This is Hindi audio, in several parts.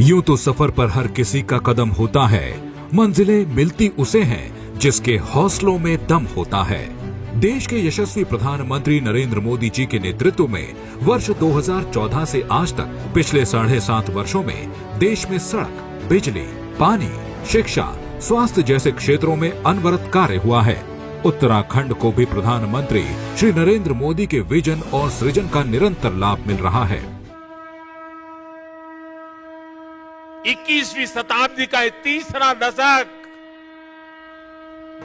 यूं तो सफर पर हर किसी का कदम होता है, मंजिलें मिलती उसे हैं जिसके हौसलों में दम होता है। देश के यशस्वी प्रधानमंत्री नरेंद्र मोदी जी के नेतृत्व में वर्ष 2014 से आज तक पिछले 7.5 वर्षों में देश में सड़क, बिजली, पानी, शिक्षा, स्वास्थ्य जैसे क्षेत्रों में अनवरत कार्य हुआ है। उत्तराखंड को भी प्रधानमंत्री श्री नरेंद्र मोदी के विजन और सृजन का निरंतर लाभ मिल रहा है। 21वीं शताब्दी का तीसरा दशक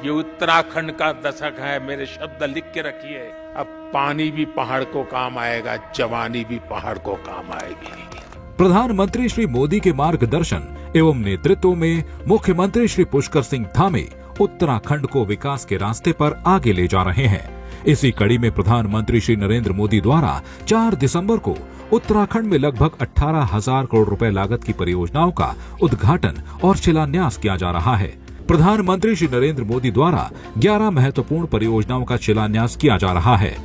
ये उत्तराखंड का दशक है। मेरे शब्द लिख के रखिए। अब पानी भी पहाड़ को काम आएगा, जवानी भी पहाड़ को काम आएगी। प्रधानमंत्री श्री मोदी के मार्गदर्शन एवं नेतृत्व में मुख्यमंत्री श्री पुष्कर सिंह धामी उत्तराखंड को विकास के रास्ते पर आगे ले जा रहे हैं। इसी कड़ी में प्रधानमंत्री श्री नरेंद्र मोदी द्वारा 4 दिसंबर को उत्तराखंड में लगभग 18,000 करोड़ रुपए लागत की परियोजनाओं का उद्घाटन और शिलान्यास किया जा रहा है। प्रधानमंत्री श्री नरेंद्र मोदी द्वारा 11 महत्वपूर्ण परियोजनाओं का शिलान्यास किया जा रहा है।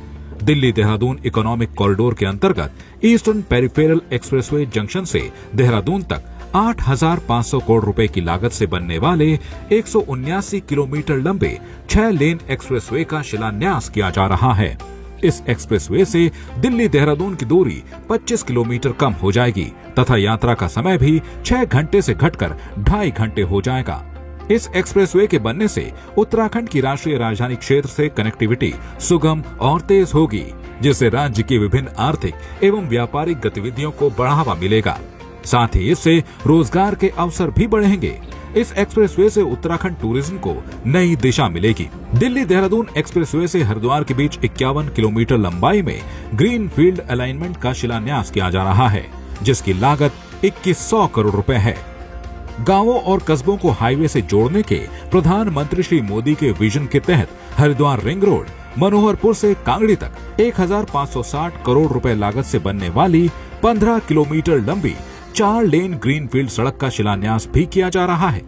दिल्ली देहरादून इकोनॉमिक कॉरिडोर के अंतर्गत ईस्टर्न पेरिफेरल एक्सप्रेसवे जंक्शन से देहरादून तक 8,500 करोड़ रुपए की लागत से बनने वाले 179 किलोमीटर लंबे 6 लेन एक्सप्रेसवे का शिलान्यास किया जा रहा है। इस एक्सप्रेसवे से दिल्ली देहरादून की दूरी 25 किलोमीटर कम हो जाएगी तथा यात्रा का समय भी 6 घंटे से घटकर 2.5 घंटे हो जाएगा। इस एक्सप्रेसवे के बनने से उत्तराखंड की राष्ट्रीय राजधानी क्षेत्र से कनेक्टिविटी सुगम और तेज होगी, जिससे राज्य की विभिन्न आर्थिक एवं व्यापारिक गतिविधियों को बढ़ावा मिलेगा। साथ ही इससे रोजगार के अवसर भी बढ़ेंगे। इस एक्सप्रेसवे से उत्तराखंड टूरिज्म को नई दिशा मिलेगी। दिल्ली देहरादून एक्सप्रेसवे से हरिद्वार के बीच 51 किलोमीटर लंबाई में ग्रीन फील्ड अलाइनमेंट का शिलान्यास किया जा रहा है, जिसकी लागत 2100 करोड़ रुपए है। गांवों और कस्बों को हाईवे से जोड़ने के प्रधानमंत्री श्री मोदी के विजन के तहत हरिद्वार रिंग रोड, मनोहरपुर से कांगड़ी तक 1,560 करोड़ रुपए लागत से बनने वाली 15 किलोमीटर लंबी 4 लेन ग्रीनफील्ड सड़क का शिलान्यास भी किया जा रहा है।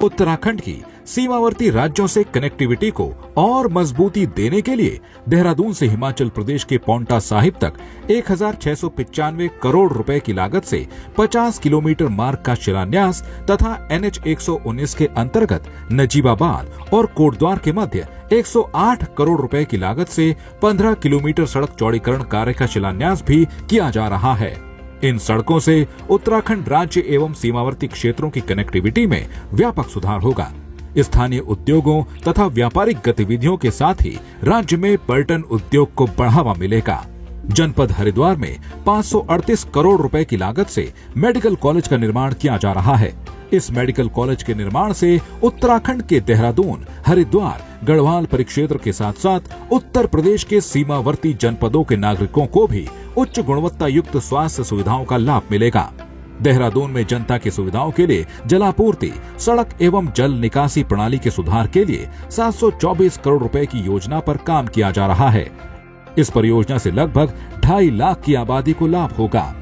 उत्तराखंड की सीमावर्ती राज्यों से कनेक्टिविटी को और मजबूती देने के लिए देहरादून से हिमाचल प्रदेश के पांवटा साहिब तक 1,695 करोड़ रुपए की लागत से 50 किलोमीटर मार्ग का शिलान्यास तथा NH 119 के अंतर्गत नजीबाबाद और कोटद्वार के मध्य 108 करोड़ रुपए की लागत से 15 किलोमीटर सड़क चौड़ीकरण कार्य का शिलान्यास भी किया जा रहा है। इन सड़कों से उत्तराखंड राज्य एवं सीमावर्ती क्षेत्रों की कनेक्टिविटी में व्यापक सुधार होगा। स्थानीय उद्योगों तथा व्यापारिक गतिविधियों के साथ ही राज्य में पर्यटन उद्योग को बढ़ावा मिलेगा। जनपद हरिद्वार में 538 करोड़ रुपए की लागत से मेडिकल कॉलेज का निर्माण किया जा रहा है। इस मेडिकल कॉलेज के निर्माण से उत्तराखंड के देहरादून, हरिद्वार, गढ़वाल परिक्षेत्र के साथ साथ उत्तर प्रदेश के सीमावर्ती जनपदों के नागरिकों को भी उच्च गुणवत्ता युक्त स्वास्थ्य सुविधाओं का लाभ मिलेगा। देहरादून में जनता की सुविधाओं के लिए जलापूर्ति, सड़क एवं जल निकासी प्रणाली के सुधार के लिए 724 करोड़ रुपए की योजना पर काम किया जा रहा है। इस परियोजना से लगभग 2.5 लाख की आबादी को लाभ होगा।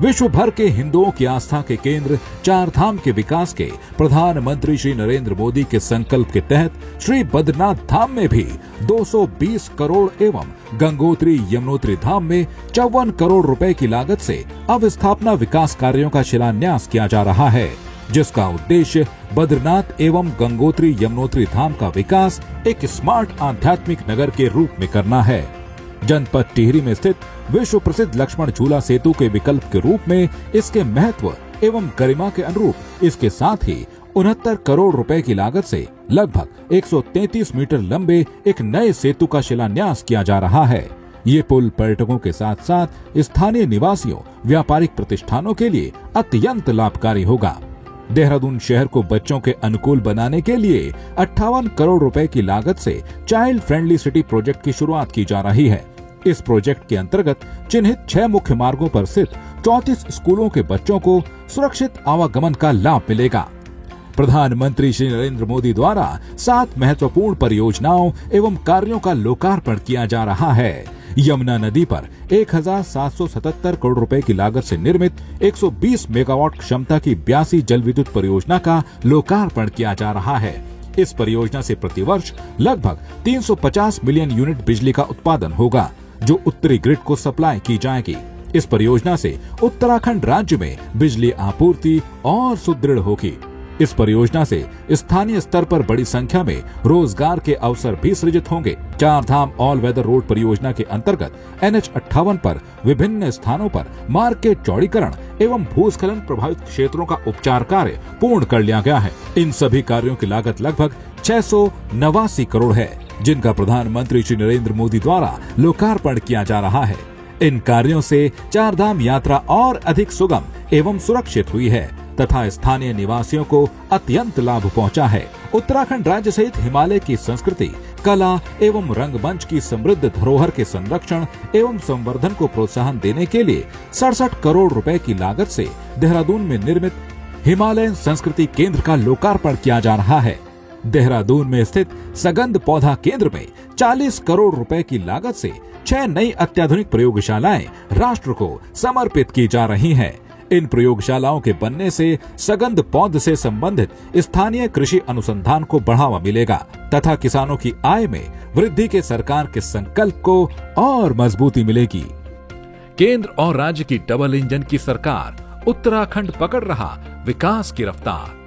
विश्व भर के हिंदुओं की आस्था के केंद्र 4 धाम के विकास के प्रधानमंत्री श्री नरेंद्र मोदी के संकल्प के तहत श्री बद्रीनाथ धाम में भी 220 करोड़ एवं गंगोत्री यमुनोत्री धाम में 54 करोड़ रुपए की लागत से अवस्थापना विकास कार्यों का शिलान्यास किया जा रहा है, जिसका उद्देश्य बद्रीनाथ एवं गंगोत्री यमुनोत्री धाम का विकास एक स्मार्ट आध्यात्मिक नगर के रूप में करना है। जनपद टिहरी में स्थित विश्व प्रसिद्ध लक्ष्मण झूला सेतु के विकल्प के रूप में इसके महत्व एवं गरिमा के अनुरूप इसके साथ ही 69 करोड़ रुपए की लागत से लगभग 133 मीटर लंबे एक नए सेतु का शिलान्यास किया जा रहा है। ये पुल पर्यटकों के साथ साथ स्थानीय निवासियों, व्यापारिक प्रतिष्ठानों के लिए अत्यंत लाभकारी होगा। देहरादून शहर को बच्चों के अनुकूल बनाने के लिए 58 करोड़ रुपए की लागत से चाइल्ड फ्रेंडली सिटी प्रोजेक्ट की शुरुआत की जा रही है। इस प्रोजेक्ट के अंतर्गत चिन्हित 6 मुख्य मार्गों पर स्थित 34 स्कूलों के बच्चों को सुरक्षित आवागमन का लाभ मिलेगा। प्रधानमंत्री श्री नरेंद्र मोदी द्वारा 7 महत्वपूर्ण परियोजनाओं एवं कार्यों का लोकार्पण किया जा रहा है। यमुना नदी पर 1,777 करोड़ रुपए की लागत से निर्मित 120 मेगावाट क्षमता की 82 जल विद्युत परियोजना का लोकार्पण किया जा रहा है। इस परियोजना से प्रतिवर्ष लगभग 350 मिलियन यूनिट बिजली का उत्पादन होगा, जो उत्तरी ग्रिड को सप्लाई की जाएगी। इस परियोजना से उत्तराखंड राज्य में बिजली आपूर्ति और सुदृढ़ होगी। इस परियोजना से स्थानीय स्तर पर बड़ी संख्या में रोजगार के अवसर भी सृजित होंगे। चार धाम ऑल वेदर रोड परियोजना के अंतर्गत NH58 पर विभिन्न स्थानों पर मार्ग के चौड़ीकरण एवं भूस्खलन प्रभावित क्षेत्रों का उपचार कार्य पूर्ण कर लिया गया है। इन सभी कार्यों की लागत लगभग 689 करोड़ है, जिनका प्रधानमंत्री श्री नरेंद्र मोदी द्वारा लोकार्पण किया जा रहा है। इन कार्यों से चार धाम यात्रा और अधिक सुगम एवं सुरक्षित हुई है तथा स्थानीय निवासियों को अत्यंत लाभ पहुंचा है। उत्तराखंड राज्य सहित हिमालय की संस्कृति, कला एवं रंगमंच की समृद्ध धरोहर के संरक्षण एवं संवर्धन को प्रोत्साहन देने के लिए 67 करोड़ रुपए की लागत से देहरादून में निर्मित हिमालयन संस्कृति केंद्र का लोकार्पण किया जा रहा है। देहरादून में स्थित सगंध पौधा केंद्र में 40 करोड़ रुपए की लागत से 6 नई अत्याधुनिक प्रयोगशालाएं राष्ट्र को समर्पित की जा रही हैं। इन प्रयोगशालाओं के बनने से सगंध पौध से संबंधित स्थानीय कृषि अनुसंधान को बढ़ावा मिलेगा तथा किसानों की आय में वृद्धि के सरकार के संकल्प को और मजबूती मिलेगी। केंद्र और राज्य की डबल इंजन की सरकार उत्तराखंड पकड़ रहा विकास की रफ्तार।